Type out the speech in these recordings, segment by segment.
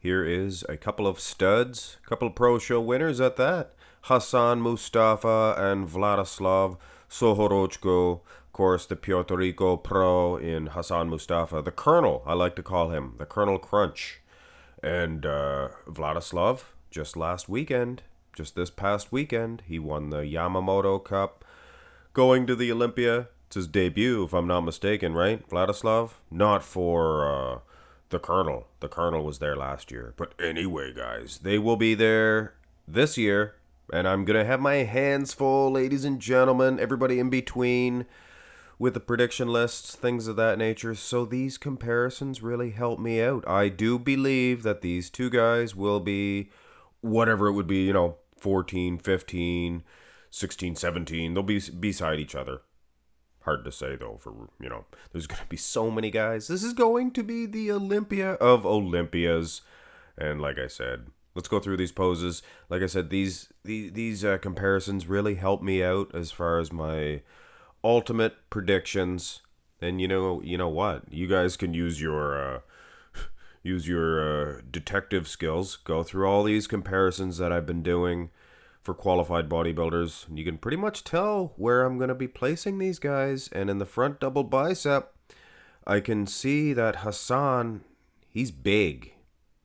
here is a couple of studs, a couple of pro show winners at that. Hassan Mostafa and Vladyslav Suhoruchko. Of course, the Puerto Rico pro in Hassan Mostafa. The Colonel, I like to call him. The Colonel Crunch. And Vladyslav, just last weekend, just this past weekend, he won the Yamamoto Cup. Going to the Olympia. It's his debut, if I'm not mistaken, right, Vladyslav? Not for the Colonel. The Colonel was there last year. But anyway, guys, they will be there this year. And I'm going to have my hands full, ladies and gentlemen, everybody in between, with the prediction lists, things of that nature. So these comparisons really help me out. I do believe that these two guys will be whatever it would be, 14, 15, 16, 17. They'll be beside each other. Hard to say, though, there's going to be so many guys. This is going to be the Olympia of Olympias. And like I said, let's go through these poses. Like I said, these comparisons really help me out as far as my ultimate predictions. And you know what? You guys can use your detective skills. Go through all these comparisons that I've been doing for qualified bodybuilders. And you can pretty much tell where I'm going to be placing these guys. And in the front double bicep, I can see that Hassan, he's big.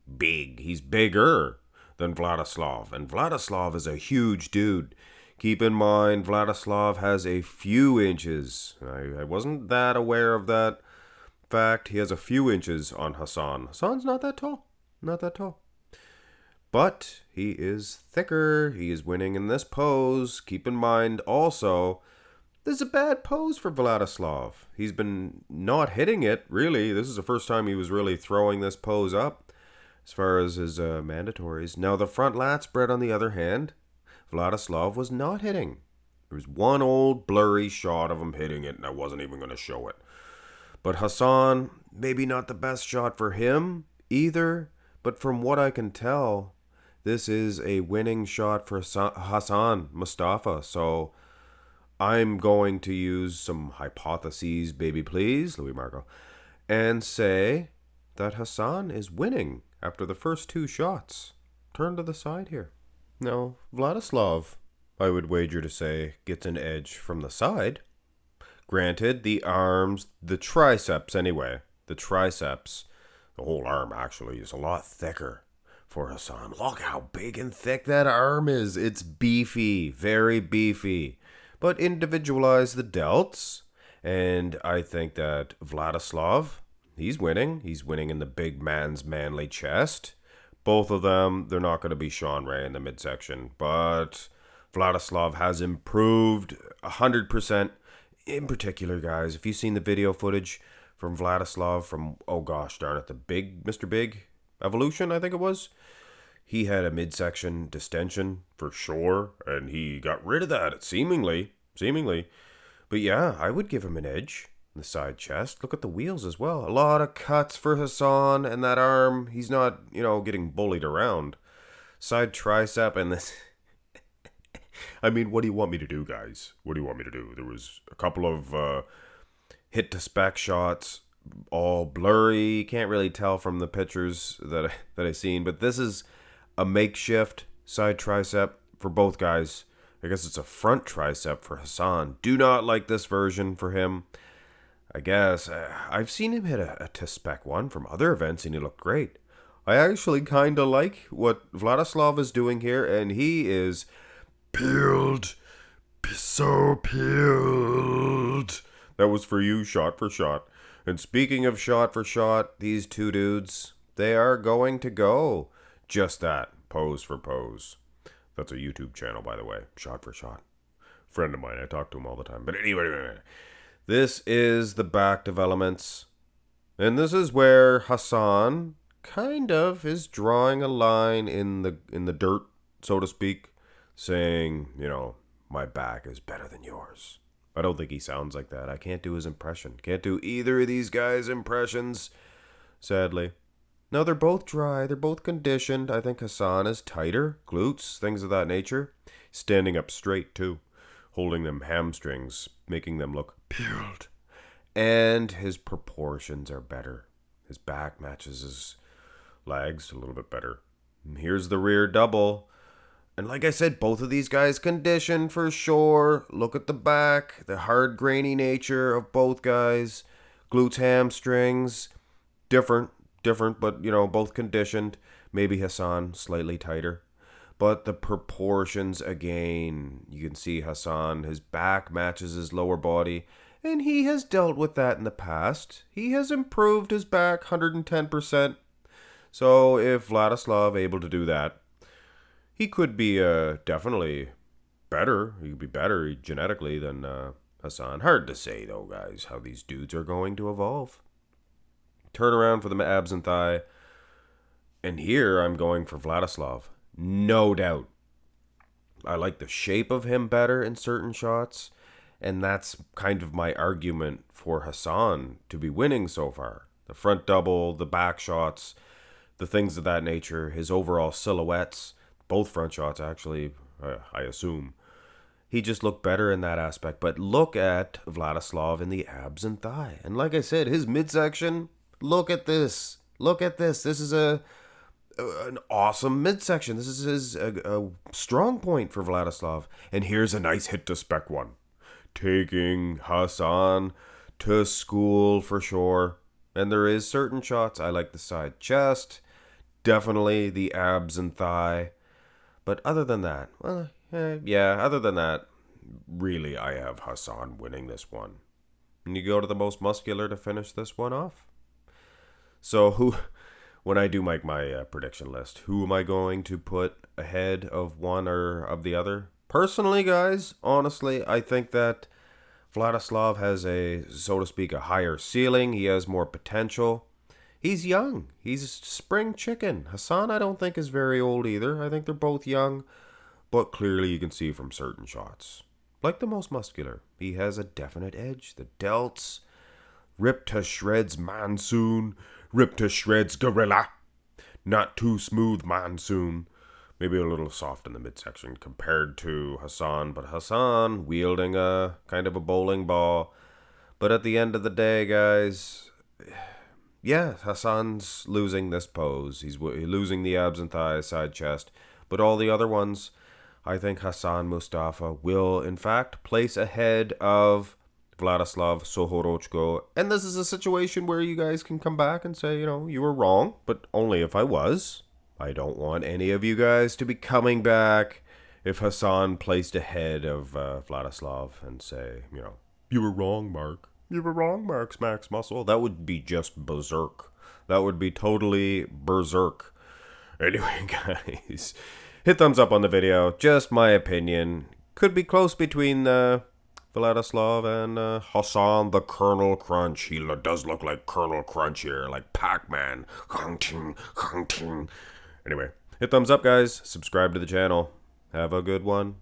He's bigger than Vladyslav. And Vladyslav is a huge dude. Keep in mind, Vladyslav has a few inches. I wasn't that aware of that fact. He has a few inches on Hassan. Hassan's not that tall. Not that tall. But he is thicker. He is winning in this pose. Keep in mind also, this is a bad pose for Vladyslav. He's been not hitting it, really. This is the first time he was really throwing this pose up as far as his mandatories. Now, the front lat spread, on the other hand, Vladyslav was not hitting. There was one old blurry shot of him hitting it, and I wasn't even going to show it. But Hassan, maybe not the best shot for him either, but from what I can tell, this is a winning shot for Hassan Mostafa. So I'm going to use some hypotheses, baby please, Louis Marco, and say that Hassan is winning after the first two shots. Turn to the side here. No, Vladyslav, I would wager to say, gets an edge from the side. Granted, the arms, the triceps anyway, the whole arm actually is a lot thicker for Hassan. Look how big and thick that arm is. It's beefy, very beefy. But individualize the delts, and I think that Vladyslav, he's winning. He's winning in the big man's manly chest. Both of them, they're not going to be Sean Ray in the midsection, but Vladyslav has improved 100%. In particular, guys, if you've seen the video footage from Vladyslav from, oh gosh darn it, the big Mr. Big Evolution, I think it was, he had a midsection distension for sure, and he got rid of that, seemingly. But yeah, I would give him an edge. The side chest. Look at the wheels as well. A lot of cuts for Hassan, and that arm, he's not, getting bullied around. Side tricep and this. I mean, what do you want me to do, guys? What do you want me to do? There was a couple of hit to spec shots, all blurry. Can't really tell from the pictures that I seen, but this is a makeshift side tricep for both guys. I guess it's a front tricep for Hassan. Do not like this version for him. I guess I've seen him hit a to-spec one from other events, and he looked great. I actually kind of like what Vladyslav is doing here, and he is peeled, so peeled. That was for you, shot for shot. And speaking of shot for shot, these two dudes, they are going to go just that, pose for pose. That's a YouTube channel, by the way, shot for shot. Friend of mine, I talk to him all the time. But anyway. This is the back developments, and this is where Hassan kind of is drawing a line in the dirt, so to speak, saying, my back is better than yours. I don't think he sounds like that. I can't do his impression. Can't do either of these guys' impressions, sadly. No, they're both dry. They're both conditioned. I think Hassan is tighter, glutes, things of that nature. Standing up straight, too. Holding them hamstrings, making them look peeled. And his proportions are better. His back matches his Legs, a little bit better. Here's the rear double. And like I said, both of these guys conditioned for sure. Look at the back, the hard, grainy nature of both guys. Glutes, hamstrings, different, but, both conditioned. Maybe Hassan, slightly tighter. But the proportions again, you can see Hassan, his back matches his lower body. And he has dealt with that in the past. He has improved his back 110%. So if Vladyslav able to do that, he could be definitely better. He could be better genetically than Hassan. Hard to say, though, guys, how these dudes are going to evolve. Turn around for the abs and thigh. And here I'm going for Vladyslav. No doubt. I like the shape of him better in certain shots. And that's kind of my argument for Hassan to be winning so far. The front double, the back shots, the things of that nature, his overall silhouettes. Both front shots, actually, I assume. He just looked better in that aspect. But look at Vladyslav in the abs and thigh. And like I said, his midsection, look at this. Look at this. This is an awesome midsection. This is a strong point for Vladyslav. And here's a nice hit to spec one. Taking Hassan to school for sure. And there is certain shots. I like the side chest. Definitely the abs and thigh. But other than that, other than that, really I have Hassan winning this one. And you go to the most muscular to finish this one off. So when I do make my prediction list, who am I going to put ahead of one or of the other? Personally, guys, honestly, I think that Vladyslav has so to speak, a higher ceiling. He has more potential. He's young. He's spring chicken. Hassan, I don't think, is very old either. I think they're both young. But clearly you can see from certain shots. Like the most muscular, he has a definite edge. The delts. Ripped to shreds monsoon. Ripped to shreds gorilla. Not too smooth monsoon. Maybe a little soft in the midsection compared to Hassan. But Hassan wielding a kind of a bowling ball. But at the end of the day, guys, yeah, Hassan's losing this pose. He's losing the abs and thighs, side chest. But all the other ones, I think Hassan Mostafa will, in fact, place ahead of Vladyslav Suhoruchko. And this is a situation where you guys can come back and say, you were wrong. But only if I was. I don't want any of you guys to be coming back if Hassan placed ahead of Vladyslav and say, you were wrong, Mark. You were wrong, Mark's Max Muscle. That would be just berserk. That would be totally berserk. Anyway, guys, hit thumbs up on the video. Just my opinion. Could be close between Vladyslav and Hassan the Colonel Crunch. He does look like Colonel Crunch here, like Pac-Man. Anyway, hit thumbs up, guys. Subscribe to the channel. Have a good one.